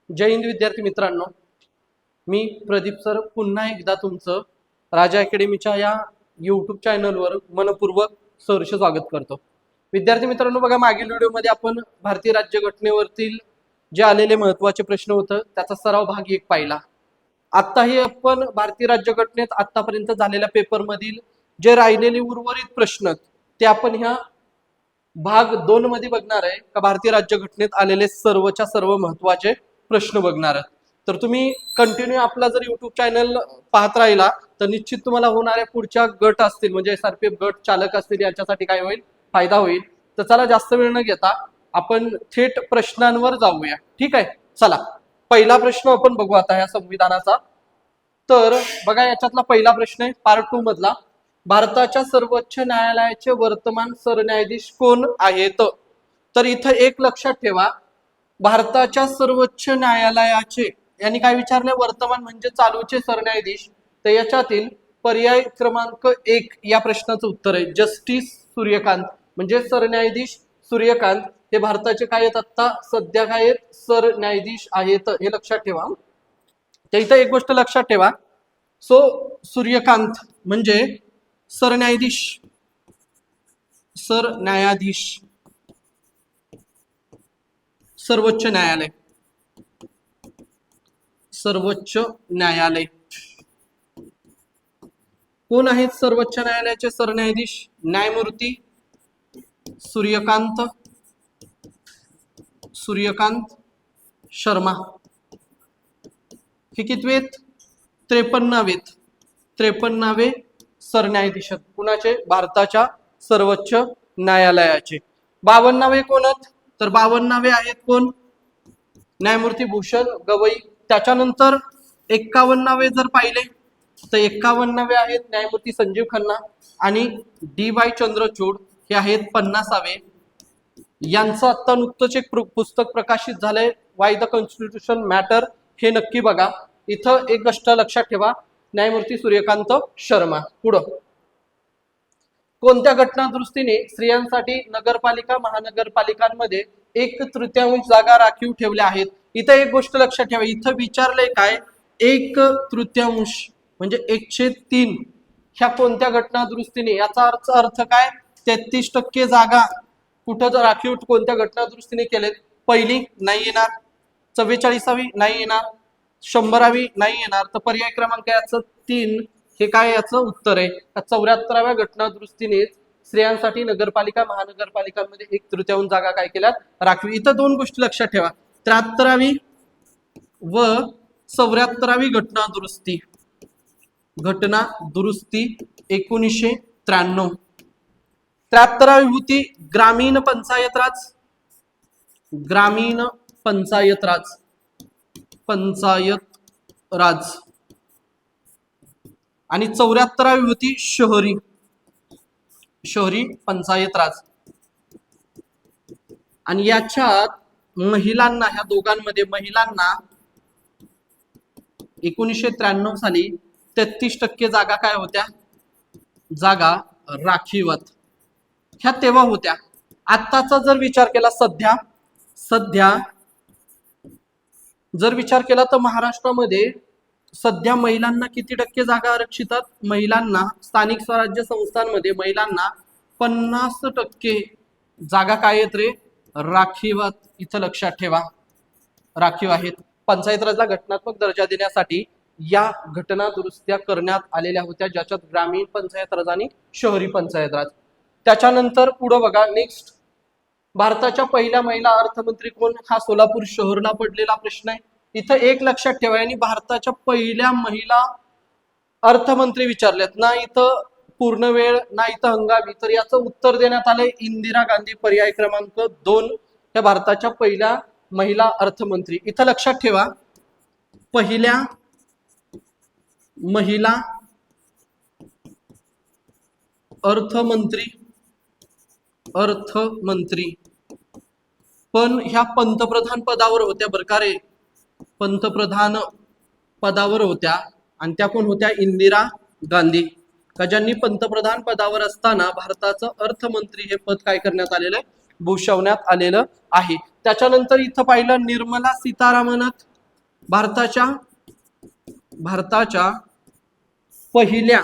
जय हिंद विद्यार्थी मित्रांनो, मी प्रदीप सर पुन्हा एकदा तुमचं राजा अकॅडमीच्या या यूट्यूब चॅनलवर मनपूर्वक सहर्ष स्वागत करतो। विद्यार्थी मित्रांनो, बघा मागील व्हिडिओमध्ये आपण भारतीय राज्यघटनेवरतील जे आलेले महत्त्वाचे प्रश्न होते त्याचा सराव भाग 1 पाहिला। आत्ताही आपण भारतीय राज्यघटनेत आतापर्यंत झालेल्या पेपरमधील जे राहिलेले उर्वरित प्रश्न ते आपण ह्या भाग 2 मध्ये बघणार आहे का भारतीय राज्यघटनेत आलेले सर्वच्या सर्व महत्त्वाचे प्रश्न बघणार आहात। तर तुम्ही कंटिन्यू आपला जर YouTube चॅनल पाहत राहिला तर निश्चित तुम्हाला होणाऱ्या पुढच्या गट असतील म्हणजे SRPF गट चालक असतील याच्यासाठी काय होईल, फायदा होईल। तर चला जास्त वेळ न घेता आपण थेट प्रश्नांवर जाऊया, ठीक आहे। चला पहिला प्रश्न आपण बघू आता या संविधानाचा। तर बघा याच्यातला पहिला प्रश्न आहे पार्ट 2 मधला, भारताच्या सर्वोच्च न्यायालयाचे वर्तमान सरन्यायाधीश कोण आहेत। तर इथं एक लक्षात ठेवा, भारताच्या सर्वोच्च न्यायालयाचे यांनी काय विचारले, वर्तमान म्हणजे चालूचे सरन्यायाधीश। तर याच्यातील पर्याय क्रमांक 1 या प्रश्नाचं उत्तर आहे जस्टिस सूर्यकांत, म्हणजे सरन्यायाधीश सूर्यकांत हे भारताचे काय आहेत, आता सध्या काय आहेत, सरन्यायाधीश आहेत, हे लक्षात ठेवा। तर इथं एक गोष्ट लक्षात ठेवा, सूर्यकांत म्हणजे सरन्यायाधीश, सरन्यायाधीश सर्वोच्च न्यायालय, सर्वोच्च न्यायालय कोण आहेत सर्वोच्च न्यायालयाचे सरन्यायाधीश, न्यायमूर्ती सूर्यकांत शर्मा। हे कितवेत, 53वे सरन्यायाधीश कुणाचे, भारताच्या सर्वोच्च न्यायालयाचे। 52वे कोण आहेत, तर 52वे आहेत कोण, न्यायमूर्ती भूषण गवई। त्याच्यानंतर 51वे जर पाहिले तर 51वे आहेत न्यायमूर्ती संजीव खन्ना आणि DY चंद्रचूड, हे आहेत 50वे। यांचं आता नुकतंच एक पुस्तक प्रकाशित झालंय, वाय द कॉन्स्टिट्यूशन मॅटर, हे नक्की बघा। इथं एक गोष्ट लक्षात ठेवा, न्यायमूर्ती सूर्यकांत शर्मा। पुढं, कोणत्या घटना दुरुस्तीने स्त्रियांसाठी नगरपालिका महानगरपालिकांमध्ये 1/3 जागा राखीव ठेवल्या आहेत। इथं एक गोष्ट लक्षात ठेवा, इथं विचारलंय काय, 1/3 म्हणजे 1/3 ह्या कोणत्या घटना दुरुस्तीने, याचा अर्थ काय, 33% जागा कुठं जर राखीव कोणत्या घटना दुरुस्तीने केलेत, पहिली नाही येणार, 44वी नाही येणार, 100वी नाही येणार। तर पर्याय क्रमांक याचं 3 हे काय याचं उत्तर आहे। 74व्या घटना दुरुस्तीने स्त्रियांसाठी नगरपालिका महानगरपालिकांमध्ये 1/3 जागा काय केल्यात, राखीव। इथं दोन गोष्टी लक्षात ठेवा, 73वी व 74वी घटना दुरुस्ती 1993। 73वी होती ग्रामीण पंचायत राज आणि 74वी होती शहरी पंचायत राज। आणि याच्यात महिलांना, ह्या दोघांमध्ये महिलांना 1993 साली 33% जागा काय होत्या, जागा राखीवत, ह्या तेव्हा होत्या। आत्ताचा जर विचार केला, सध्या जर विचार केला तर महाराष्ट्रामध्ये सध्या महिलांना किती टक्के जागा आरक्षित आहेत, महिलांना स्थानिक स्वराज्य संस्थांमध्ये महिलांना 50% जागा काय आहेत रे, राखीवत। इथं लक्षात ठेवा, राखीव आहेत। पंचायत राजला घटनात्मक दर्जा देण्यासाठी या घटना दुरुस्त्या करण्यात आलेल्या होत्या, ज्याच्यात ग्रामीण पंचायत राज आणि शहरी पंचायत राज। त्याच्यानंतर पुढे बघा, नेक्स्ट, भारताच्या पहिल्या महिला अर्थमंत्री कोण, हा सोलापूर शहरला पडलेला प्रश्न आहे। इथं एक लक्षात ठेवा, आणि भारताच्या पहिल्या महिला अर्थमंत्री विचारलेत ना, इथं पूर्ण वेळ ना इथं हंगामी, तर याचं उत्तर देण्यात आलंय इंदिरा गांधी, पर्याय क्रमांक 2 या भारताच्या पहिल्या महिला अर्थमंत्री। इथं लक्षात ठेवा, पहिल्या महिला अर्थमंत्री पण ह्या पंतप्रधान पदावर होत्या बरं का रे, पंतप्रधान पदावर होत्या, आणि त्या कोण होत्या, इंदिरा गांधी, का ज्यांनी पंतप्रधान पदावर असताना भारताचं अर्थमंत्री हे पद काय करण्यात आलेलं आहे, भूषवण्यात आलेलं आहे। त्याच्यानंतर इथं पाहिलं निर्मला सीतारामन, भारताच्या पहिल्या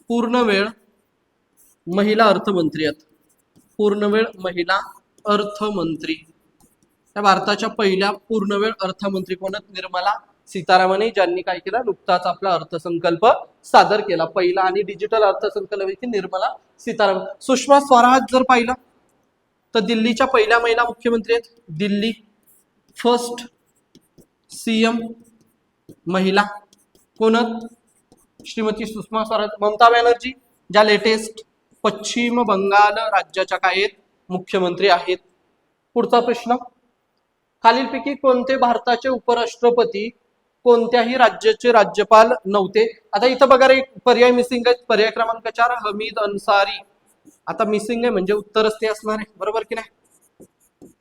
पूर्णवेळ महिला अर्थमंत्री आहेत. पूर्णवेळ महिला अर्थमंत्री. त्या भारताच्या पहिल्या पूर्णवेळ अर्थमंत्री कोण आहेत? निर्मला सीतारामन, ज्यांनी काय केलं? नुकताच आपला अर्थसंकल्प सादर केला. पहिला आणि डिजिटल अर्थसंकल्प निर्मला सीतारामन. सुषमा स्वराज जर पाहिलं तर दिल्लीच्या पहिल्या महिला मुख्यमंत्री आहेत. दिल्ली फर्स्ट सीएम महिला कोण? श्रीमती सुषमा स्वराज. ममता बॅनर्जी ज्या लेटेस्ट पश्चिम बंगाल राज्याच्या काय आहेत? मुख्यमंत्री आहेत. पुढचा प्रश्न, खालीलपैकी कोणते भारताचे उपराष्ट्रपती कोणत्याही राज्याचे राज्यपाल नव्हते? आता इथं बघा रे, पर्याय मिसिंग आहे. पर्याय क्रमांक 4 हमीद अन्सारी. आता मिसिंग आहे म्हणजे उत्तरच ते असणार आहे, बरोबर की नाही?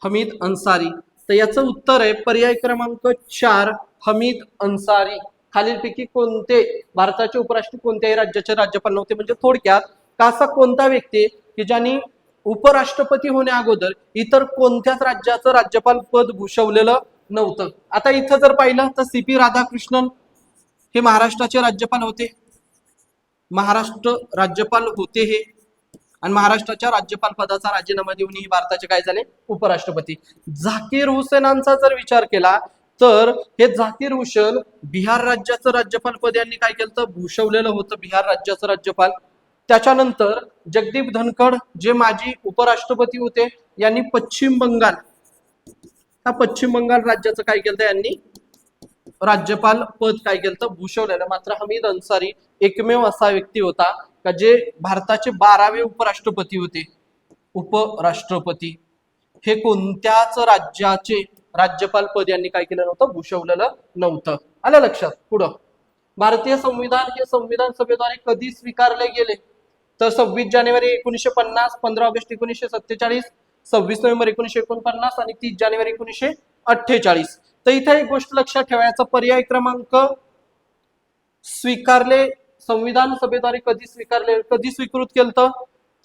हमीद अन्सारी. तर याचं उत्तर आहे पर्याय क्रमांक 4 हमीद अन्सारी. खालीलपैकी कोणते भारताचे उपराष्ट्रपती कोणत्याही राज्याचे राज्यपाल नव्हते? म्हणजे थोडक्यात का असा कोणता व्यक्ती की ज्यांनी उपराष्ट्रपती होण्या अगोदर इतर कोणत्याच राज्याचं राज्यपाल पद भूषवलेलं नव्हतं. आता इथं जर पाहिलं तर CP राधाकृष्णन हे महाराष्ट्राचे राज्यपाल होते. महाराष्ट्र राज्यपाल होते हे, आणि महाराष्ट्राच्या राज्यपाल पदाचा राजीनामा देऊन ही भारताचे काय झाले? उपराष्ट्रपती. झाकीर हुसेनांचा जर विचार केला तर हे झाकीर हुसेन बिहार राज्याचं राज्यपाल पद यांनी काय केलं? भूषवलेलं होतं, बिहार राज्याचं राज्यपाल. त्याच्यानंतर जगदीप धनखड जे माजी उपराष्ट्रपती होते, यांनी पश्चिम बंगाल राज्याचं काय केलं? यांनी राज्यपाल पद काय केलं? भूषवलेलं. मात्र हमीद अन्सारी एकमेव असा व्यक्ती होता का जे भारताचे 12वे उपराष्ट्रपती होते. उपराष्ट्रपती हे कोणत्याच राज्याचे राज्यपाल पद यांनी काय केलं नव्हतं? भूषवलेलं नव्हतं. आलं लक्षात? पुढं, भारतीय संविधान हे संविधान सभेद्वारे कधी स्वीकारले गेले? तर 26 जानेवारी 1950, 15 ऑगस्ट 1947, 26 नोव्हेंबर 1949 आणि 30 जानेवारी 1948. तर इथे एक गोष्ट लक्षात ठेवायचा, पर्याय क्रमांक स्वीकारले संविधान सभेद्वारे कधी स्वीकृत केलं?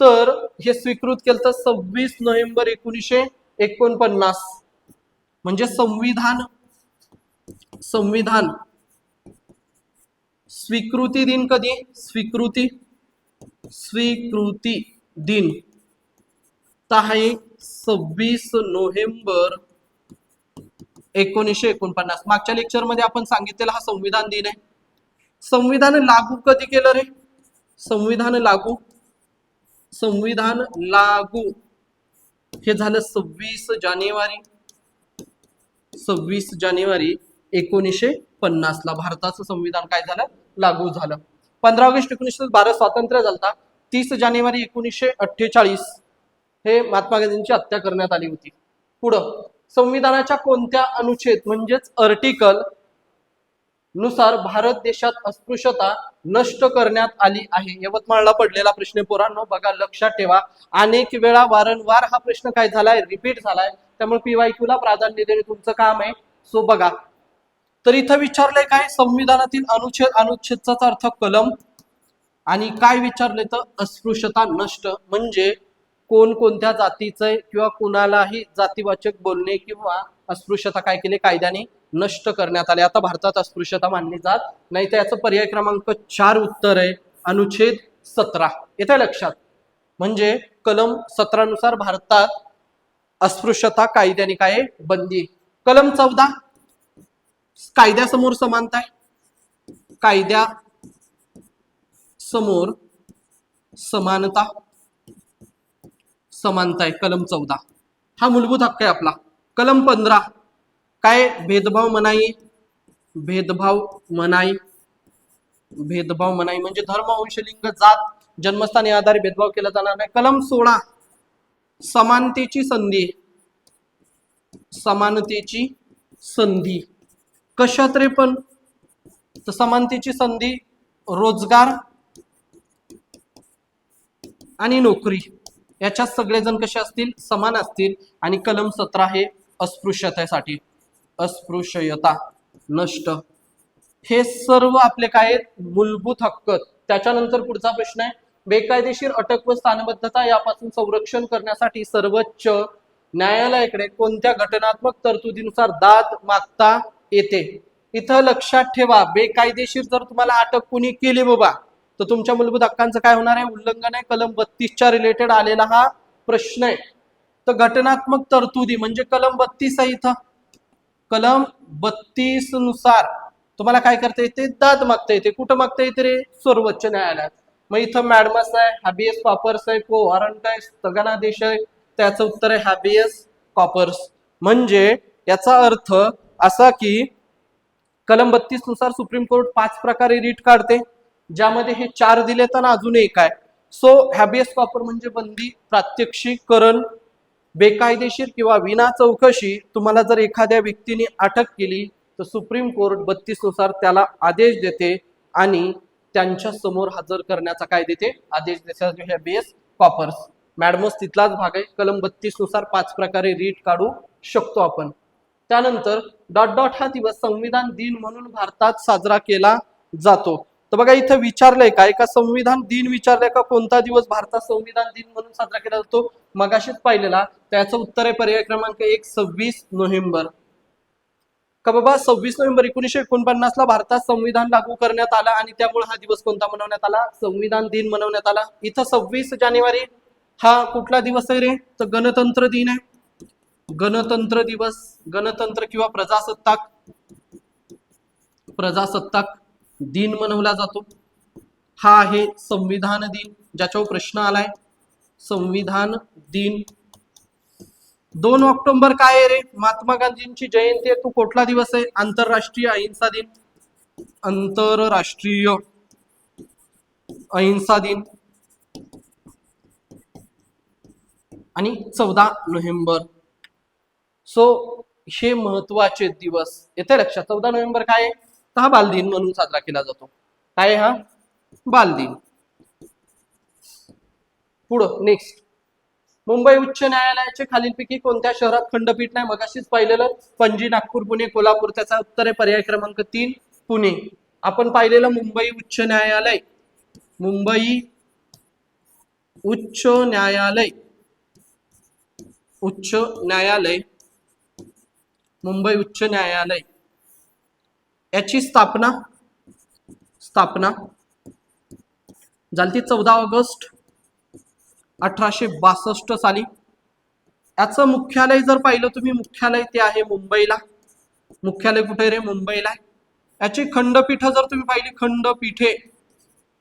तर हे स्वीकृत केलं 26 नोव्हेंबर 1949. म्हणजे संविधान स्वीकृती दिन कधी? स्वीकृती दिन आहे 26 नोव्हेंबर 1949. मागच्या लेक्चर मध्ये आपण सांगितलेला हा संविधान दिन आहे. संविधान लागू कधी केलं रे? संविधान लागू हे झालं 26 जानेवारी 1950 ला भारताचं संविधान काय झालं? लागू झालं. 15 ऑगस्ट 1912 स्वातंत्र्य झालं. 30 जानेवारी 1948 हे महात्मा गांधींची हत्या करण्यात आली होती. पुढं, संविधानाच्या कोणत्या अनुच्छेद म्हणजेच आर्टिकल नुसार भारत देशात अस्पृश्यता नष्ट करण्यात आली आहे? यवतमाळला पडलेला प्रश्न पोरांनो, बघा लक्षात ठेवा. अनेक वेळा वारंवार हा प्रश्न काय झालाय? रिपीट झालाय. त्यामुळे PYQ ला प्राधान्य देणे तुमचं काम आहे. सो बघा, तर इथं विचारलंय काय? संविधानातील अनुच्छेदचा अर्थ कलम, आणि काय विचारले तर अस्पृश्यता नष्ट म्हणजे कोणत्या जातीचं किंवा कुणालाही जातीवाचक बोलणे किंवा अस्पृश्यता काय केले? कायद्याने नष्ट करण्यात आले. आता भारतात अस्पृश्यता मानली जात नाही. तर याचं पर्याय क्रमांक 4 उत्तर आहे अनुच्छेद 17. येते लक्षात? म्हणजे कलम 17 नुसार भारतात अस्पृश्यता कायद्याने काय बंदी. कलम 14 कायद्यासमोर समानता आहे. कायद्यासमोर समानता आहे. कलम 14 हा मूलभूत हक्क आहे आपला. कलम 15 काय? भेदभाव मनाई म्हणजे धर्म, वंश, लिंग, जात, जन्मस्थान या आधारे भेदभाव केला जाणार नाही. कलम 16 समानतेची संधी कशात रे? पण तर समानतेची संधी रोजगार आणि नोकरी याच्यात सगळेजण कसे असतील? समान असतील. आणि कलम 17 हे अस्पृश्यतेसाठी, अस्पृश्यता नष्ट, हे सर्व आपले काय मूलभूत हक्क. त्याच्यानंतर पुढचा प्रश्न आहे, बेकायदेशीर अटक व स्थानबद्धता यापासून संरक्षण करण्यासाठी सर्वोच्च न्यायालयाकडे कोणत्या घटनात्मक तरतुदीनुसार दाद मागता येते? इथं लक्षात ठेवा, बेकायदेशीर जर तुम्हाला अटक कुणी केली बाबा, तर तुमच्या मूलभूत हक्कांचं काय होणार आहे? उल्लंघन आहे. कलम 32च्या रिलेटेड आलेला हा प्रश्न आहे. तर घटनात्मक तरतुदी म्हणजे कलम 32 आहे. इथं कलम 32 नुसार तुम्हाला काय करता येते? दाद मागता येते. कुठं मागता येते रे? सर्वोच्च न्यायालयात. मग इथं मॅडमस आहे, हॅबियस कॉपर्स आहे, को वॉरंट आहे, स्थगनादेश आहे. त्याचं उत्तर आहे हॅबियस कॉपर्स. म्हणजे याचा अर्थ असा की कलम 32 नुसार सुप्रीम कोर्ट 5 प्रकारे रीट काढते, ज्यामध्ये हे 4 दिलेत आणि अजून एक आहे. सो हॅबियस कॉपर म्हणजे बंदी, प्रात्यक्षिकरण, बेकायदेशीर किंवा विना चौकशी तुम्हाला जर एखाद्या व्यक्तीने अटक केली तर सुप्रीम कोर्ट 32 नुसार त्याला आदेश देते आणि त्यांच्या समोर हजर करण्याचा काय देते? आदेश देते. हॅबियस कॉपर्स मॅडमस तिथलाच भाग आहे. कलम 32 नुसार 5 प्रकारे रीट काढू शकतो आपण. त्यानंतर डॉट डॉट हा दिवस संविधान दिन म्हणून भारतात साजरा केला जातो. तर बघा इथं विचारलंय काय? का संविधान दिन विचारलंय का कोणता दिवस भारतात संविधान दिन म्हणून साजरा केला जातो? मगाशीच पाहिलेला. त्याचं उत्तर आहे पर्याय क्रमांक 1, 26 नोव्हेंबर. का बाबा 26 नोव्हेंबर 1949 ला भारतात संविधान लागू करण्यात आला आणि त्यामुळे हा दिवस कोणता मनवण्यात आला? संविधान दिन मनवण्यात आला. इथं 26 जानेवारी हा कुठला दिवस आहे रे? तर गणतंत्र दिन आहे. गणतंत्र दिवस, गणतंत्र किंवा प्रजासत्ताक दिन मनवला जातो. हा आहे संविधान दिन, ज्याच्यावर प्रश्न आलाय. संविधान दिन. 2 ऑक्टोबर काय आहे रे? महात्मा गांधींची जयंती आहे. तो कुठला दिवस आहे? आंतरराष्ट्रीय अहिंसा दिन. आंतरराष्ट्रीय अहिंसा दिन. आणि 14 नोव्हेंबर. सो हे महत्वाचे दिवस येते लक्षात. 14 नोव्हेंबर काय आहे? तर हा बालदिन म्हणून साजरा केला जातो. काय हा? बालदिन. पुढं नेक्स्ट, मुंबई उच्च न्यायालयाचे खालीलपैकी कोणत्या शहरात खंडपीठ नाही? मगाशीच पाहिलेलं पणजी, नागपूर, पुणे, कोल्हापूर. त्याचा उत्तर आहे पर्याय क्रमांक 3, पुणे. आपण पाहिलेलं मुंबई उच्च न्यायालय. मुंबई उच्च न्यायालय, उच्च न्यायालय, मुंबई उच्च न्यायालय याची स्थापना झाली 14 ऑगस्ट 1862 साली. याचं मुख्यालय जर पाहिलं तुम्ही, मुख्यालय ते आहे मुंबईला. मुख्यालय कुठे रे? मुंबईला. याची खंडपीठ जर तुम्ही पाहिली, खंडपीठे,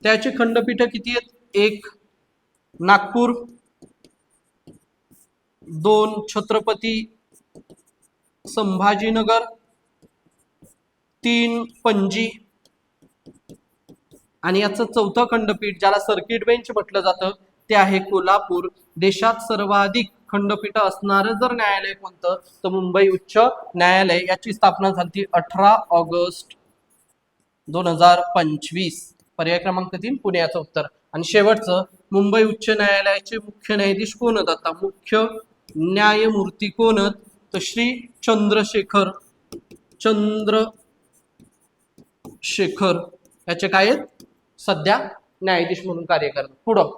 त्याची खंडपीठ किती आहेत? 1 नागपूर, 2 छत्रपती संभाजीनगर, 3 पणजी आणि याचं 4थं खंडपीठ ज्याला सर्किट बेंच म्हटलं जातं ते आहे कोल्हापूर. देशात सर्वाधिक खंडपीठ असणारं जर न्यायालय कोणतं तर मुंबई उच्च न्यायालय. याची स्थापना झाली 18 ऑगस्ट 2025. पर्याय क्रमांक 3 पुणे याचं उत्तर. आणि शेवटचं, मुंबई उच्च न्यायालयाचे मुख्य न्यायाधीश कोण आहेत? आता मुख्य न्यायमूर्ती कोण आहेत? तर श्री चंद्रशेखर याचे काय आहेत? सध्या न्यायाधीश म्हणून कार्य करतात. पुढं,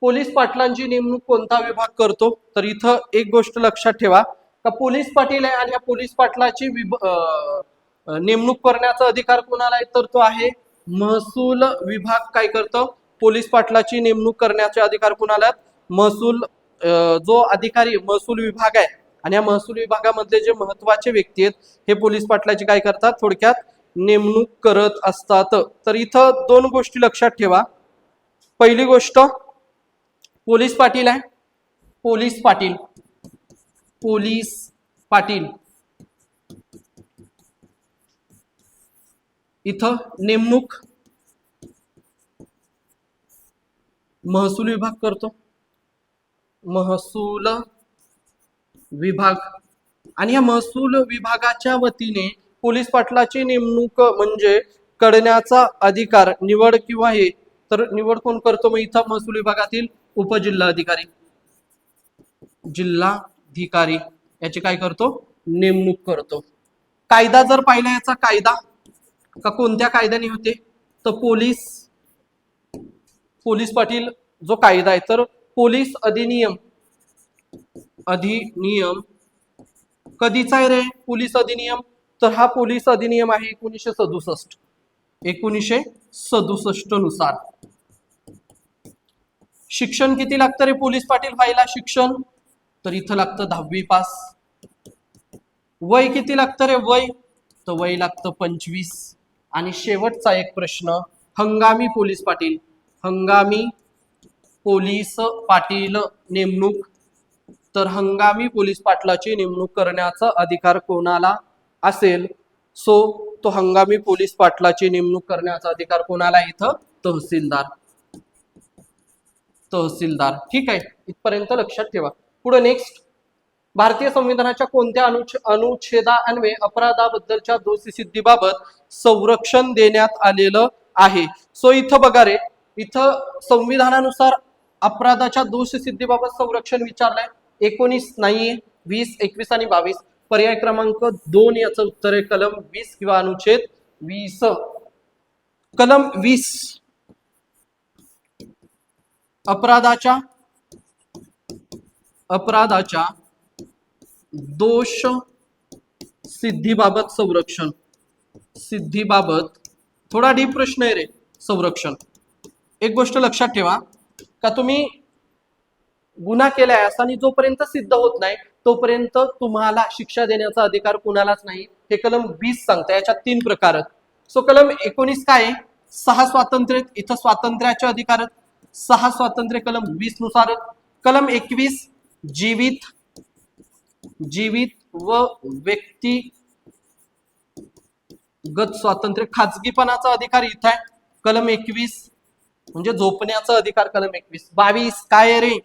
पोलीस पाटलांची नेमणूक कोणता विभाग करतो? तर इथं एक गोष्ट लक्षात ठेवा का पोलीस पाटील आहे आणि या पोलीस पाटलाची नेमणूक करण्याचा अधिकार कोणाला आहे? तर तो आहे महसूल विभाग. काय करतो? पोलीस पाटलाची नेमणूक करण्याचे अधिकार कोणाला आहेत? महसूल जो अधिकारी महसूल विभाग आहे आणि या महसूल विभागामधले जे महत्वाचे व्यक्ती आहेत हे पोलीस पाटलाची काय करतात? थोडक्यात नेमणूक करत असतात. तर इथं 2 गोष्टी लक्षात ठेवा. पहिली गोष्ट, पोलीस पाटील आहे, पोलीस पाटील इथं नेमणूक महसूल विभाग करतो. महसूल विभाग. आणि या महसूल विभागाच्या वतीने पोलीस पाटलाची नेमणूक म्हणजे करण्याचा अधिकार, निवड किंवा हे, तर निवड कोण करतो? मग इथं महसूल विभागातील उपजिल्हाधिकारी, जिल्हाधिकारी याची काय करतो? नेमणूक करतो. कायदा जर पाहिला, याचा कायदा का कोणत्या कायद्याने होते? तर पोलीस पाटील जो कायदा आहे तर पोलीस अधिनियम अधिनियम कधीचा आहे रे पोलीस अधिनियम? तर हा पोलीस अधिनियम आहे 1967. 1967 नुसार. शिक्षण किती लागतं रे पोलीस पाटील व्हायला शिक्षण? तर इथं लागतं 10वी पास. वय किती लागतं रे वय? तर वय लागतं 25. आणि शेवटचा एक प्रश्न, हंगामी पोलीस पाटील, हंगामी पोलीस पाटील नेमणूक. तर हंगामी पोलीस पाटलाची नेमणूक करण्याचा अधिकार कोणाला असेल? सो तो हंगामी पोलीस पाटलाची नेमणूक करण्याचा अधिकार कोणाला? इथं तहसीलदार. तहसीलदार. ठीक आहे, इथपर्यंत लक्षात ठेवा. पुढे नेक्स्ट, भारतीय संविधानाच्या कोणत्या अनुच्छेदान्वये अपराधाबद्दलच्या दोषसिद्धीबाबत संरक्षण देण्यात आलेलं आहे? सो इथं बघा रे, इथं संविधानानुसार अपराधाच्या दोषसिद्धीबाबत संरक्षण विचारलंय. 19 नाहीये, 20, 21 आणि 22. पर्याय क्रमांक 2 याचं उत्तर आहे कलम 20 किंवा अनुच्छेद 20. कलम 20 अपराधाच्या दोष सिद्धीबाबत संरक्षण. सिद्धीबाबत थोडा डीप प्रश्न आहे रे संरक्षण. एक गोष्ट लक्षात ठेवा का तुम्ही गुन्हा केलाय असा आणि जोपर्यंत सिद्ध होत नाही तोपर्यंत तुम्हाला शिक्षा देण्याचा अधिकार कुणालाच नाही. हे कलम 20 सांगतं. याच्यात 3 प्रकार आहेत. सो कलम 19 काय आहे? 6 स्वातंत्र्य. इथं स्वातंत्र्याचे अधिकार आहेत. 6 स्वातंत्र्य कलम 20 नुसार. कलम 21 जीवित व व्यक्तिगत स्वातंत्र्य, खाजगीपणाचा अधिकार इथं आहे. कलम 21 म्हणजे झोपण्याचा अधिकार कलम 21. 22 काय आहे रे?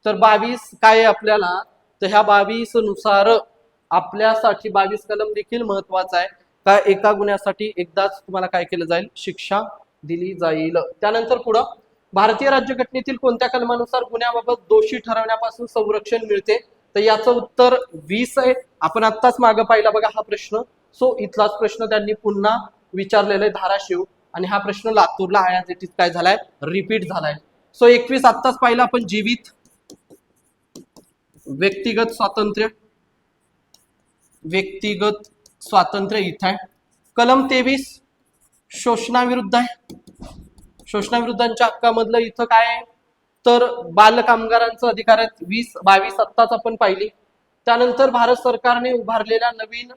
तर 22 काय आहे आपल्याला? तर ह्या 22 नुसार आपल्यासाठी 22 कलम देखील महत्वाचा आहे का एका गुन्ह्यासाठी एकदाच तुम्हाला काय केलं जाईल? शिक्षा दिली जाईल. त्यानंतर पुढं, भारतीय राज्यघटनेतील कोणत्या कलमानुसार गुन्ह्याबाबत दोषी ठरवण्यापासून संरक्षण मिळते? तर याचं उत्तर 20 आहे. आपण आत्ताच मागं पाहिला बघा हा प्रश्न. सो इथलाच प्रश्न त्यांनी पुन्हा विचारलेला आहे धाराशिव, आणि हा प्रश्न लातूरला ॲज इट इज काय झालाय? रिपीट झालाय. सो 21 आत्ताच पाहिला आपण, जीवित व्यक्तिगत स्वातंत्र्य इथं आहे. कलम 23 शोषणाविरुद्ध आहे. शोषणाविरुद्धांच्या हक्कामधलं इथं काय आहे? तर बाल कामगारांचा अधिकार आहेत. 20, 22 आत्ताच आपण पाहिली. त्यानंतर भारत सरकारने उभारलेल्या नवीन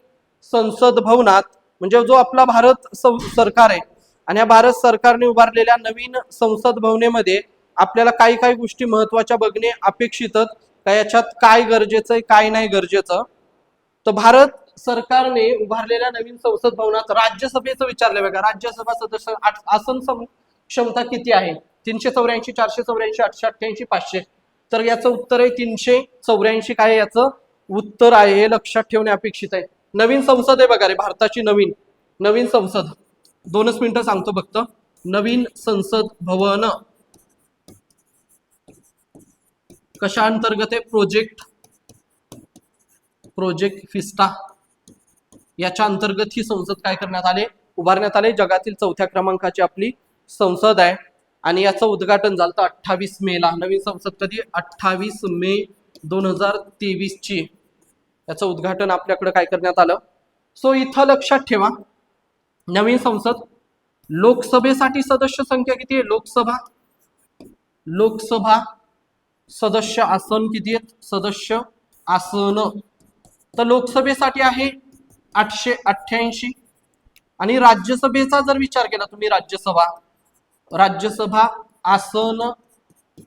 संसद भवनात, म्हणजे जो आपला भारत सरकार आहे आणि या भारत सरकारने उभारलेल्या नवीन संसद भवनेमध्ये आपल्याला काही काही गोष्टी महत्वाच्या बघणे अपेक्षित का याच्यात काय गरजेचं आहे काय नाही गरजेचं. तर भारत सरकारने उभारलेल्या नवीन संसद भवनात राज्यसभेचं विचारलंय बघा. राज्यसभा सदस्य आसन क्षमता किती आहे? 384, 484, 888, 500. तर याचं उत्तर आहे 384. काय याचं उत्तर आहे हे लक्षात ठेवणे अपेक्षित आहे. नवीन संसद आहे बघा रे भारताची, नवीन संसद. 2च मिनिटं सांगतो फक्त. नवीन संसद भवन कशा अंतर्गत आहे? प्रोजेक्ट फिस्टा याच्या अंतर्गत ही संसद काय करण्यात आले? उभारण्यात आले. जगातील 4थ्या क्रमांकाची आपली संसद आहे आणि याचं उद्घाटन झालं 28 मेला. नवीन संसद कधी? 28 मे 2023 ची याचं उद्घाटन आपल्याकडे काय करण्यात आलं. सो इथं लक्षात ठेवा, नवीन संसद. लोकसभेसाठी सदस्य संख्या किती आहे? लोकसभा सदस्य आसन किती आहेत? सदस्य आसन. तर लोकसभेसाठी आहे 888. आणि राज्यसभेचा जर विचार केला तुम्ही, राज्यसभा आसन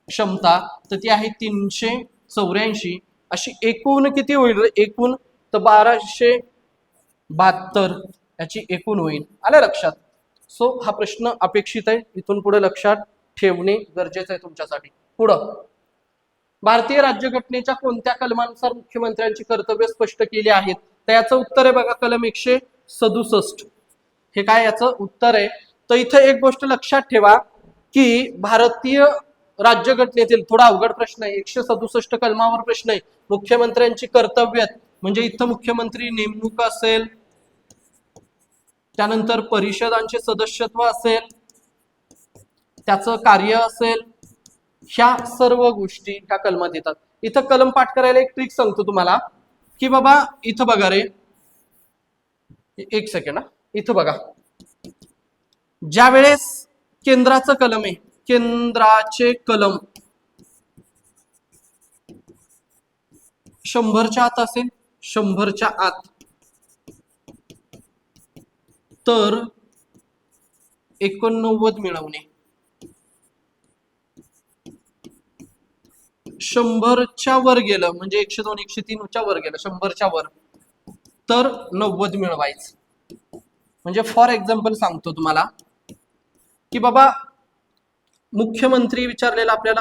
क्षमता तर ती आहे 384. अशी एकूण किती होईल? एकूण तर 1272 याची एकूण होईल. आलं लक्षात? सो हा प्रश्न अपेक्षित आहे, इथून पुढे लक्षात ठेवणे गरजेचं आहे तुमच्यासाठी. पुढं, भारतीय राज्यघटनेच्या कोणत्या कलमानुसार मुख्यमंत्र्यांची कर्तव्य स्पष्ट केली आहेत? तर याचं उत्तर आहे बघा कलम 167. हे काय याचं उत्तर आहे? तर इथं एक गोष्ट लक्षात ठेवा की भारतीय राज्यघटनेतील थोडा अवघड प्रश्न आहे. 167 कलमावर प्रश्न आहे. मुख्यमंत्र्यांची कर्तव्य म्हणजे इथं मुख्यमंत्री नेमणूक असेल, त्यानंतर परिषदांचे सदस्यत्व असेल, त्याचं कार्य असेल, ह्या सर्व गोष्टी ह्या कलमात येतात. इथं कलम पाठ करायला एक ट्रिक सांगतो तुम्हाला की बाबा इथं बघा रे, एक सेकंड, इथं बघा, ज्या वेळेस केंद्राचं कलम आहे, केंद्राचे कलम 100च्या आत असेल, 100च्या आत, तर 89 मिळवणे, 100च्या वर गेलं म्हणजे 102 103च्या वर गेलं, 100च्या वर, तर 90 मिळवायचं. म्हणजे फॉर एक्झाम्पल सांगतो तुम्हाला की बाबा मुख्यमंत्री विचारलेला आपल्याला,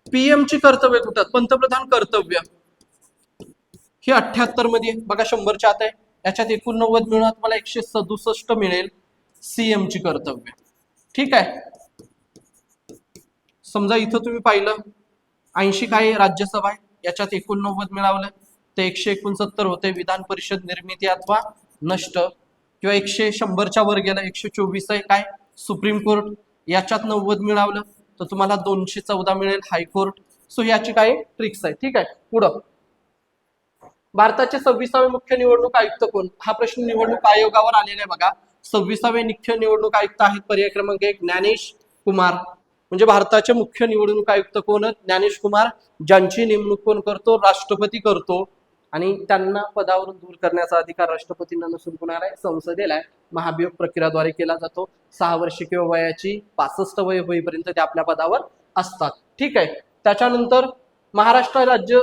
पीएम ची कर्तव्य कुठं, पंतप्रधान कर्तव्य हे 78 मध्ये बघा, 100च्या आत आहे, याच्यात 89 मिळून मला 167 मिळेल सीएम ची कर्तव्य. ठीक आहे. समजा इथं तुम्ही पाहिलं 80 काय राज्यसभा आहे, याच्यात 89 मिळवलं ते 169 होते, विधान परिषद निर्मिती अथवा नष्ट, किंवा 100च्या वर गेलं 124 आहे काय सुप्रीम कोर्ट, याच्यात 90 मिळवलं तर तुम्हाला 214 मिळेल हायकोर्ट. सो याची काय ट्रिक्स आहे. ठीक आहे. पुढं, भारताचे 26वे मुख्य निवडणूक आयुक्त कोण, हा प्रश्न निवडणूक आयोगावर आलेला आहे बघा. 26वे मुख्य निवडणूक आयुक्त आहेत पर्याय क्रमांक 1 ज्ञानेश कुमार. म्हणजे भारताचे मुख्य निवडणूक आयुक्त कोण, ज्ञानेश कुमार, ज्यांची नेमणूक कोण करतो, राष्ट्रपती करतो, आणि त्यांना पदावरून दूर करण्याचा अधिकार राष्ट्रपतींना नसून कुणाला आहे, संसदेला आहे. महाभियोग प्रक्रियाद्वारे केला जातो. 6 वर्षे किंवा वयाची 65 वय होईपर्यंत ते आपल्या पदावर असतात. ठीक आहे. त्याच्यानंतर महाराष्ट्र राज्य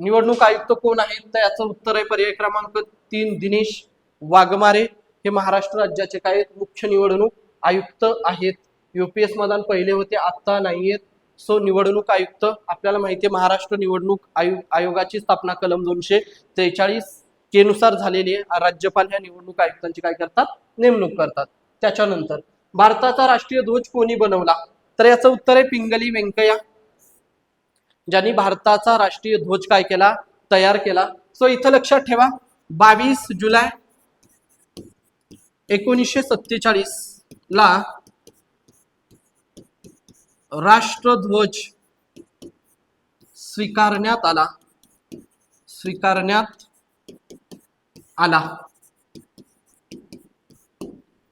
निवडणूक आयुक्त कोण आहेत, तर याचं उत्तर आहे पर्याय क्रमांक 3 दिनेश वाघमारे. हे महाराष्ट्र राज्याचे काय मुख्य निवडणूक आयुक्त आहेत. यूपीएस मधून पहिले होते, आता नाहीयेत. सो निवडणूक आयुक्त आपल्याला माहिती आहे, महाराष्ट्र निवडणूक आयोगाची स्थापना कलम 243 के नुसार झालेली आहे. राज्यपाल ह्या निवडणूक आयुक्तांची काय करतात, नेमणूक करतात. त्याच्यानंतर भारताचा राष्ट्रीय ध्वज कोणी बनवला, तर याचं उत्तर आहे पिंगली व्यंकय्या, ज्यांनी भारताचा राष्ट्रीय ध्वज काय केला, तयार केला. सो इथं लक्षात ठेवा 22 जुलै 1947 ला राष्ट्रध्वज स्वीकारण्यात आला.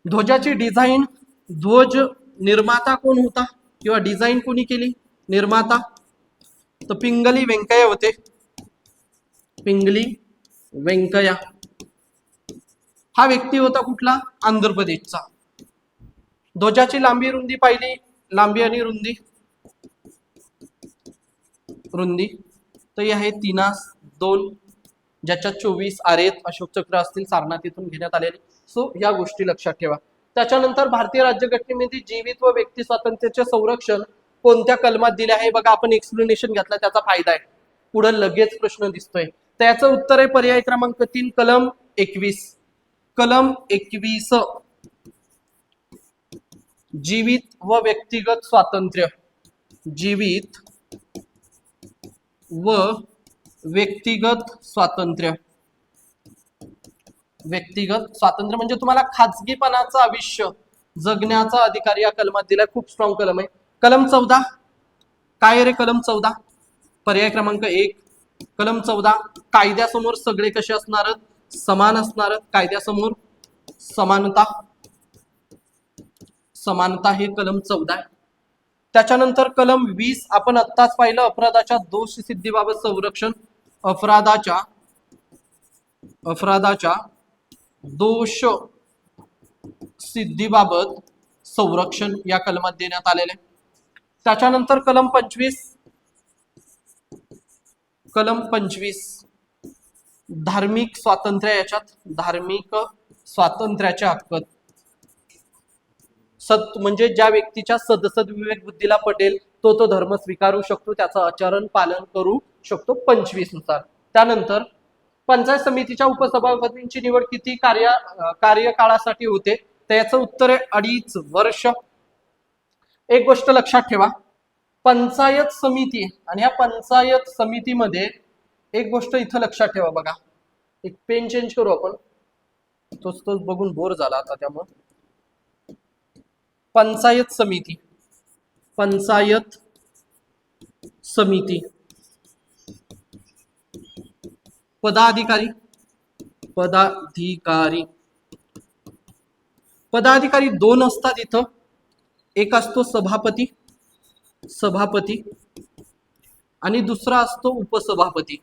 ध्वजाची डिझाईन, ध्वज निर्माता कोण होता किंवा डिझाईन कोणी केली, निर्माता, तर पिंगली व्यंकय्या होते. पिंगली व्यंकय्या हा व्यक्ती होता कुठला, आंध्र प्रदेशचा. ध्वजाची लांबी रुंदी पाहिली, लांबी आणि रुंदी तर ही आहे 3:2, ज्याच्यात 24 आरेत अशोक चक्र असतील, सारनाथीतून घेण्यात आलेले. सो या गोष्टी लक्षात ठेवा. त्याच्यानंतर भारतीय राज्यघटनेमध्ये जीवित व व्यक्ती स्वातंत्र्याचे संरक्षण कोणत्या कलमात दिले आहे, बघा आपण एक्सप्लेनेशन घेतला, त्याचा फायदा आहे. पुढे लगेच प्रश्न दिसतोय, तर याचं उत्तर आहे पर्याय क्रमांक 3 कलम 21. कलम 21 जीवित व व्यक्तिगत स्वातंत्र्य, जीवित व व्यक्तिगत स्वातंत्र्य, व्यक्तिगत स्वातंत्र्य म्हणजे तुम्हाला खाजगीपणाचं आयुष्य जगण्याचा अधिकार या कलमात दिलाय. खूप स्ट्रॉंग कलम आहे. कलम 14 काय रे, कलम 14 पर्याय क्रमांक 1 कलम 14 कायद्यासमोर सगळे कसे असणार, समान असणार, कायद्यासमोर समानता हे कलम 14 आहे. त्याच्यानंतर कलम 20 आपण आत्ताच पाहिलं, अपराधाच्या दोष सिद्धीबाबत संरक्षण, अपराधाच्या दोष सिद्धीबाबत संरक्षण या कलमात देण्यात आलेले. त्याच्यानंतर कलम 25 धार्मिक स्वातंत्र्य, याच्यात धार्मिक स्वातंत्र्याचे हक्क, म्हणजे ज्या व्यक्तीच्या सदसद विवेक बुद्धीला पटेल तो धर्म स्वीकारू शकतो, त्याचं आचरण पालन करू शकतो 25 नुसार. त्यानंतर पंचायत समितीच्या उपसभापतींची निवड किती कार्यकाळासाठी होते, तर याचं उत्तर आहे 2.5 वर्ष. एक गोष्ट लक्षात ठेवा, पंचायत समिती आणि या पंचायत समितीमध्ये एक गोष्ट इथं लक्षात ठेवा बघा, एक पेन चेंज करू आपण, तोच बघून बोर झाला आता. त्यामुळे पंचायत समिती पदाधिकारी पदाधिकारी पदाधिकारी दोन असतात इथं. एक असतो सभापती सभापती आणि दुसरा असतो उपसभापती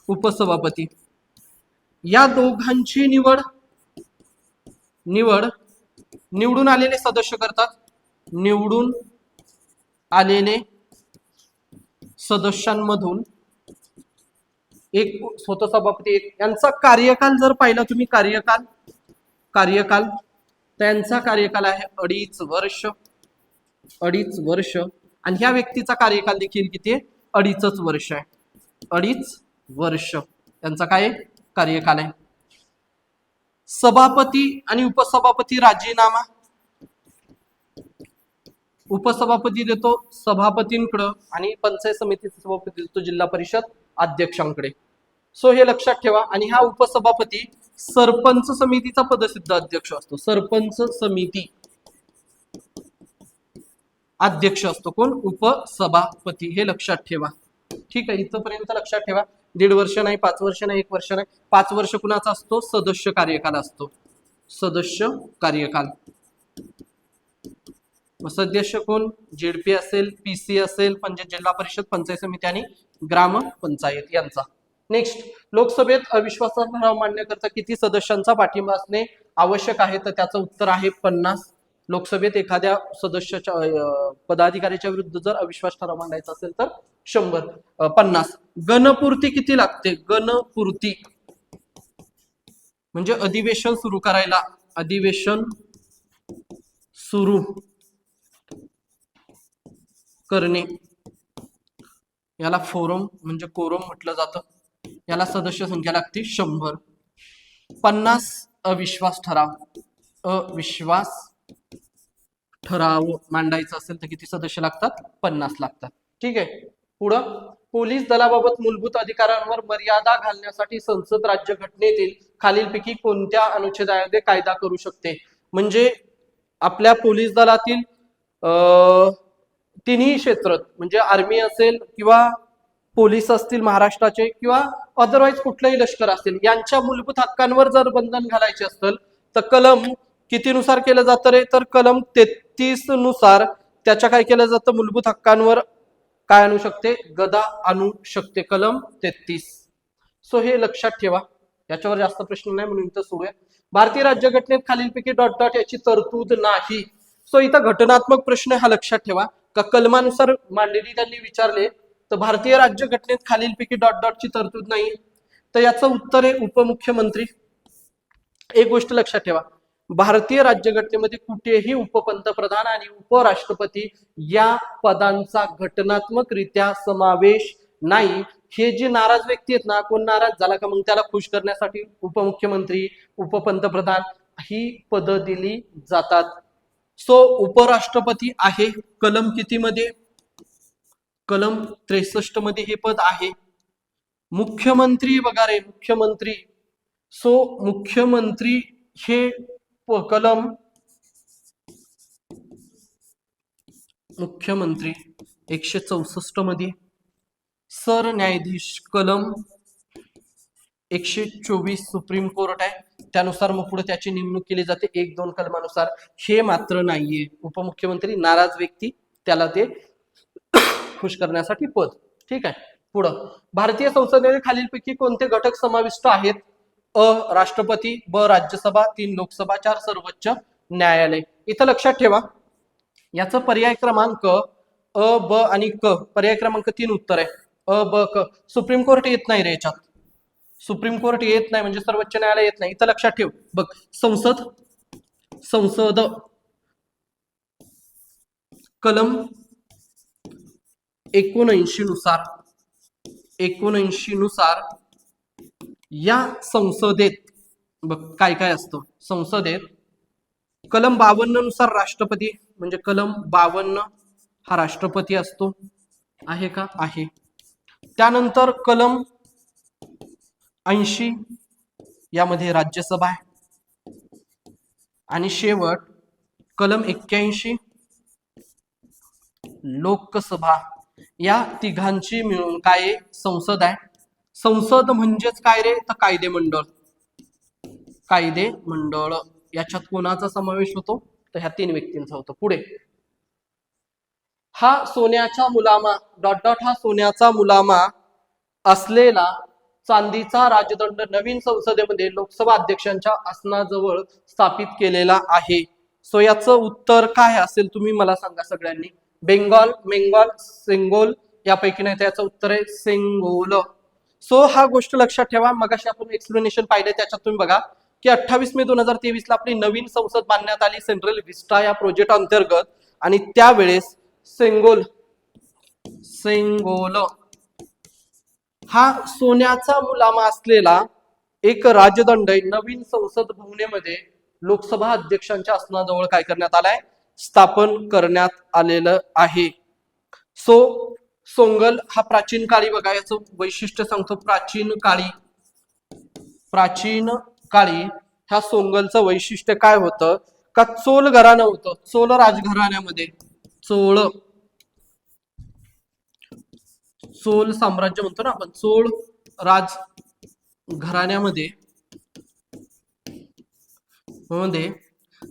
उपसभापती. या दोघांची निवड निवडून आलेले सदस्य करतात. निवडून आलेले सदस्यांमधून एक स्वतः सभापती एक. यांचा कार्यकाल जर पाहिला तुम्ही कार्यकाल त्यांचा कार्यकाल आहे 2.5 वर्ष 2.5 वर्ष. आणि ह्या व्यक्तीचा कार्यकाल देखील किती आहे? 2.5 वर्ष आहे. 2.5 वर्ष त्यांचा काय कार्यकाल आहे. सभापती आणि उपसभापती राजीनामा उपसभापती देतो सभापतींकडे आणि पंचायत समितीचा सभापती देतो जिल्हा परिषद अध्यक्षांकडे. सो हे लक्षात ठेवा. आणि हा उपसभापती सरपंच समितीचा पदसिद्ध अध्यक्ष असतो. सरपंच समिती अध्यक्ष असतो कोण? उपसभापती. हे लक्षात ठेवा. ठीक आहे, इथपर्यंत लक्षात ठेवा. 1.5 वर्ष नाही, 5 वर्ष नाही, 1 वर्ष नाही. 5 वर्ष कुणाचा असतो? सदस्य कार्यकाल असतो. सदस्य कार्यकाल. सदस्य कोण? जेडपी असेल, पीसी असेल, जिल्हा परिषद, पंचायत समिती आणि ग्रामपंचायत यांचा. नेक्स्ट, लोकसभेत अविश्वासाचा ठराव मांडण्याकरता किती सदस्यांचा पाठिंबा असणे आवश्यक आहे? तर त्याचं उत्तर आहे 50. लोकसभेत एखाद्या सदस्याच्या पदाधिकाऱ्याच्या विरुद्ध जर अविश्वास ठराव मांडायचा असेल तर 50. गणपूर्ती किती लागते? गणपूर्ती म्हणजे अधिवेशन सुरू करायला, अधिवेशन सुरू करणे याला फोरम म्हणजे कोरम म्हटलं जातं. याला सदस्य संख्या लागते 100. 50 अविश्वास ठराव मांडायचा असेल तर किती सदस्य लागतात? 50 लागतात. ठीक आहे. पुढं, पोलीस दलाबाबत मूलभूत अधिकारांवर मर्यादा घालण्यासाठी संसद राज्यघटनेतील खालीलपैकी कोणत्या अनुच्छेदामध्ये कायदा करू शकते? म्हणजे आपल्या पोलीस दलातील तिन्ही क्षेत्र म्हणजे आर्मी असेल किंवा पोलीस असतील महाराष्ट्राचे किंवा अदरवाईज कुठलंही लष्कर असेल, यांच्या मूलभूत हक्कांवर जर बंधन घालायचे असेल तर कलम कितीनुसार केलं जातं रे? तर कलम 33 नुसार त्याच्या काय केलं जातं? मूलभूत हक्कांवर काय आणू शकते? गदा आणू शकते. कलम 33. सो हे लक्षात ठेवा. याच्यावर जास्त प्रश्न नाही म्हणून इथं सोडूया. भारतीय राज्यघटनेत खालीलपैकी ... याची तरतूद नाही. सो इथं घटनात्मक प्रश्न हा लक्षात ठेवा का कलमानुसार मांडलेली त्यांनी विचारले तर भारतीय राज्यघटनेत खालीलपैकी ... ची तरतूद नाही. तर याचं उत्तर आहे उपमुख्यमंत्री. एक गोष्ट लक्षात ठेवा, भारतीय राज्यघटनेमध्ये कुठेही उपपंतप्रधान आणि उपराष्ट्रपती या पदांचा घटनात्मकरित्या समावेश नाही. हे जे नाराज व्यक्ती आहेत ना, कोण नाराज झाला का मग त्याला खुश करण्यासाठी उपमुख्यमंत्री, उपपंतप्रधान ही पद दिली जातात. सो उपराष्ट्रपती आहे कलम किती मध्ये? कलम 63 मध्ये हे पद आहे. मुख्यमंत्री बघा रे, मुख्यमंत्री. सो मुख्यमंत्री हे कलम मुख्यमंत्री 164 मध्ये. सरन्यायाधीश कलम 124 सुप्रीम कोर्ट आहे, त्यानुसार मग पुढे त्याची नेमणूक केली जाते 1-2 कलमानुसार. हे मात्र नाहीये. उपमुख्यमंत्री नाराज व्यक्ती, त्याला ते खुश करण्यासाठी पद. ठीक आहे. पुढं, भारतीय संसदेने खालीलपैकी कोणते घटक समाविष्ट आहेत? अ राष्ट्रपती, ब राज्यसभा, 3 लोकसभा, 4 सर्वोच्च न्यायालय. इथं लक्षात ठेवा याचं पर्याय क्रमांक अ, ब आणि क, पर्याय क्रमांक 3 उत्तर आहे. अ, ब, क. सुप्रीम कोर्ट येत नाही रे याच्यात. सुप्रीम कोर्ट येत नाही म्हणजे सर्वोच्च न्यायालय येत नाही. इथं लक्षात ठेव बघ, संसद कलम 79 नुसार या संसदेत बघ काय काय असतं. संसदेत कलम 52 नुसार राष्ट्रपती म्हणजे कलम 52 हा राष्ट्रपती असतो. आहे का? आहे. त्यानंतर कलम 80 यामध्ये राज्यसभा आहे. आणि शेवट कलम 81 लोकसभा या तिघांची मिळून काय संसद आहे. संसद म्हणजेच काय रे, तर कायदेमंडळ. कायदेमंडळ याच्यात कोणाचा समावेश होतो, तर ह्या 3 व्यक्तींचा होतो. पुढे हा सोन्याचा मुलामा डॉट डॉट हा सोन्याचा मुलामा असलेला चांदीचा राजदंड नवीन संसदेमध्ये लोकसभा अध्यक्षांच्या आसनाजवळ स्थापित केलेला आहे. सो याचं उत्तर काय असेल तुम्ही मला सांगा सगळ्यांनी. बेंगॉल, मेंगॉल, सेंगोल यापैकी नाही, त्याचं उत्तर आहे सेंगोल. सो हा गोष्ट लक्षात ठेवा. मगाशी आपण एक्सप्लेनेशन पाहिले त्याच्यात तुम्ही बघा की 28 मे 2023 ला आपली नवीन संसद बांधण्यात आली सेंट्रल विस्टा या प्रोजेक्ट अंतर्गत. आणि त्यावेळेस सेंगोल हा सोन्याचा मुलामा असलेला एक राजदंड नवीन संसद भवनेमध्ये लोकसभा अध्यक्षांच्या आसनाजवळ काय करण्यात आलाय, स्थापन करण्यात आलेलं आहे. सो सोंगल हा प्राचीन काळी बघा, याचं वैशिष्ट्य सांगतो. प्राचीन काळी ह्या सोंगलचं वैशिष्ट्य काय होतं, का चोल घराणं होतं. चोल राजघराण्यामध्ये चोल साम्राज्य म्हणतो ना आपण, चोळ राज घराण्यामध्ये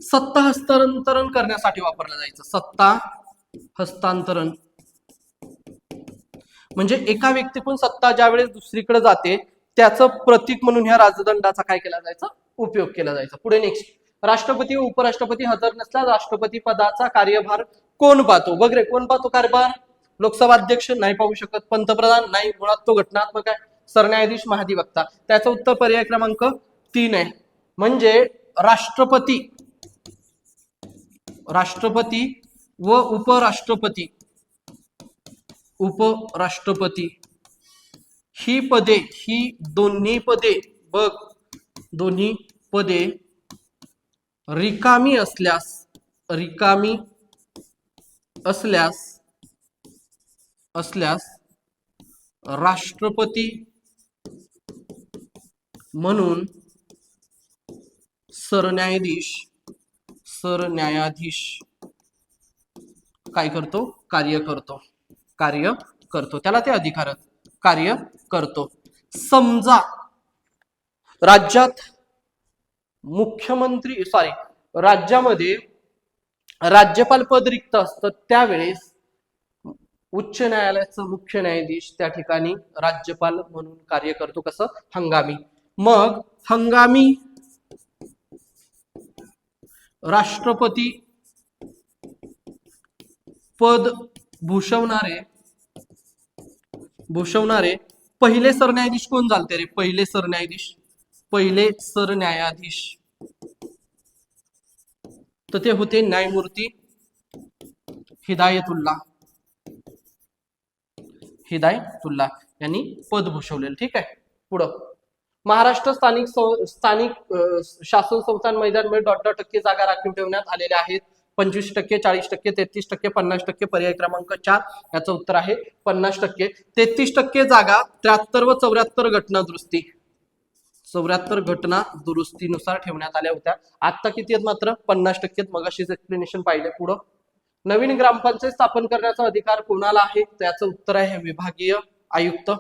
सत्ता हस्तांतरण करण्यासाठी वापरलं जायचं. सत्ता हस्तांतरण म्हणजे एका व्यक्तीकडून सत्ता ज्या वेळेस दुसरीकडे जाते त्याचं प्रतीक म्हणून ह्या राजदंडाचा काय केला जायचा, उपयोग केला जायचा. पुढे नेक्स्ट, राष्ट्रपती व उपराष्ट्रपती हजर नसल्यास राष्ट्रपती पदाचा कार्यभार कोण पाहतो. बघ रे, कोण पाहतो कारभार. लोकसभा अध्यक्ष नाही पाहू शकत, पंतप्रधान नाही, मुळात तो घटनात्मक आहे. सरन्यायाधीश, महाधिवक्ता. त्याचं उत्तर पर्याय क्रमांक 3 आहे. म्हणजे राष्ट्रपती व उपराष्ट्रपती ही दोन्ही पदे रिकामी असल्यास राष्ट्रपती म्हणून सरन्यायाधीश काय करतो, कार्य करतो. त्याला ते अधिकार कार्य करतो. समजा राज्यामध्ये राज्यपाल पद रिक्त असतं, त्यावेळेस उच्च न्यायालयाचा मुख्य न्यायाधीश त्या ठिकाणी राज्यपाल म्हणून कार्य करतो. कसं, हंगामी. मग हंगामी राष्ट्रपती पद भूषवणारे पहिले सरन्यायाधीश कोण झालते रे, पहिले सरन्यायाधीश तर ते होते न्यायमूर्ती हिदायतुल्ला यांनी पद भूषवलेलं. ठीक आहे. पुढं महाराष्ट्र स्थानिक शासन संस्थान मैदान .टक्के जागा राखीव ठेवण्यात आलेल्या आहेत. 25%, 40%, 33%, 50%. पर्याय क्रमांक 4 याचं उत्तर आहे 50%. 33% जागा 73 व 74 घटना दुरुस्तीनुसार ठेवण्यात आल्या होत्या. आता किती आहेत मात्र 50%. मगाशीच एक्सप्लेनेशन पाहिले. पुढं नवीन ग्रामपंचायत स्थापन करण्याचा अधिकार कोणाला आहे, त्याचं उत्तर आहे विभागीय आयुक्त.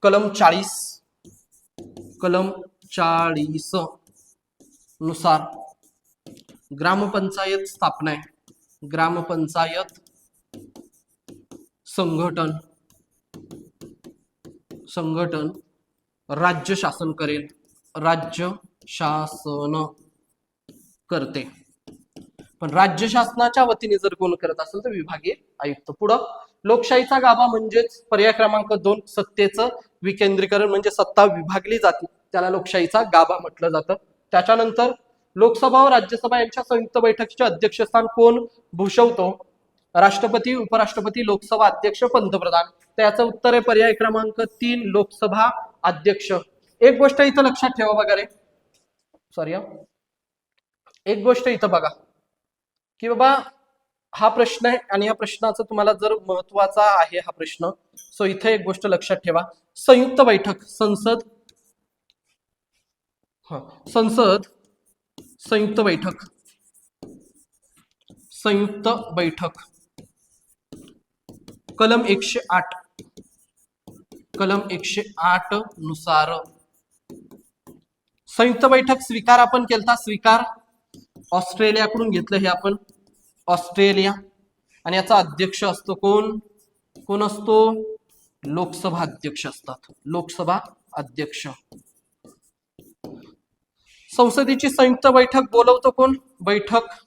कलम 40 नुसार ग्रामपंचायत स्थापना आहे. ग्रामपंचायत संघटन राज्य शासन करते. पण राज्य शासनाच्या वतीने जर कोण करत असेल तर विभागीय आयुक्त. पुढं लोकशाहीचा गाभा म्हणजेच पर्याय क्रमांक 2 सत्तेचं विकेंद्रीकरण, म्हणजे सत्ता विभागली जाते त्याला लोकशाहीचा गाभा म्हटलं जातं. त्याच्यानंतर लोकसभा व राज्यसभा यांच्या संयुक्त बैठकीचे अध्यक्षस्थान कोण भूषवतो, राष्ट्रपती, उपराष्ट्रपती, लोकसभा अध्यक्ष, पंतप्रधान. त्याचं उत्तर आहे पर्याय क्रमांक 3 लोकसभा अध्यक्ष. एक गोष्ट इथं लक्षात ठेवा बघा रे, एक गोष्ट इथं बघा की बाबा हा प्रश्न आहे आणि या प्रश्नाचं तुम्हाला जर महत्वाचा आहे हा प्रश्न, सो इथे एक गोष्ट लक्षात ठेवा. संयुक्त बैठक संयुक्त बैठक कलम 108 नुसार संयुक्त बैठक स्वीकार आपण केलता, स्वीकार ऑस्ट्रेलियाकडून घेतलं हे आपण, ऑस्ट्रेलिया, आणि याचा अध्यक्ष असतो कोण, कोण असतो, लोकसभा अध्यक्ष असतात, लोकसभा अध्यक्ष. संसदेची संयुक्त बैठक बोलवतो कोण, बैठक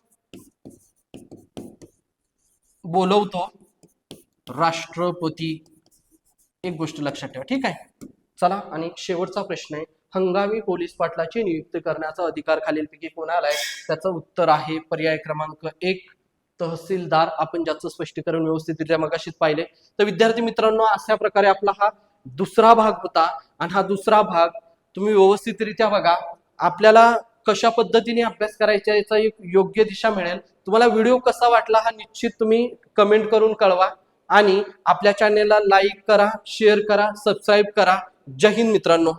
बोलवतो राष्ट्रपती. एक गोष्ट लक्षात ठेवा, ठीक आहे. चला, आणि शेवटचा प्रश्न आहे, हंगामी पोलीस पाटलाची नियुक्ती करण्याचा अधिकार खालीलपैकी कोणाला आहे. त्याचं उत्तर आहे पर्याय क्रमांक 1, तहसीलदार. आपण ज्याचं स्पष्टीकरण व्यवस्थितरित्या मगाशीच पाहिले. तर विद्यार्थी मित्रांनो, अशा प्रकारे आपला हा दुसरा भाग होता, आणि हा दुसरा भाग तुम्ही व्यवस्थितरित्या बघा. आपल्याला कशा पद्धतीने अभ्यास करायचा याचा एक योग्य दिशा मिळेल. तुम्हाला व्हिडिओ कसा वाटला हा निश्चित तुम्ही कमेंट करून कळवा, आणि आपल्या चॅनेलला लाईक करा, शेअर करा, सबस्क्राईब करा. जय हिंद मित्रांनो.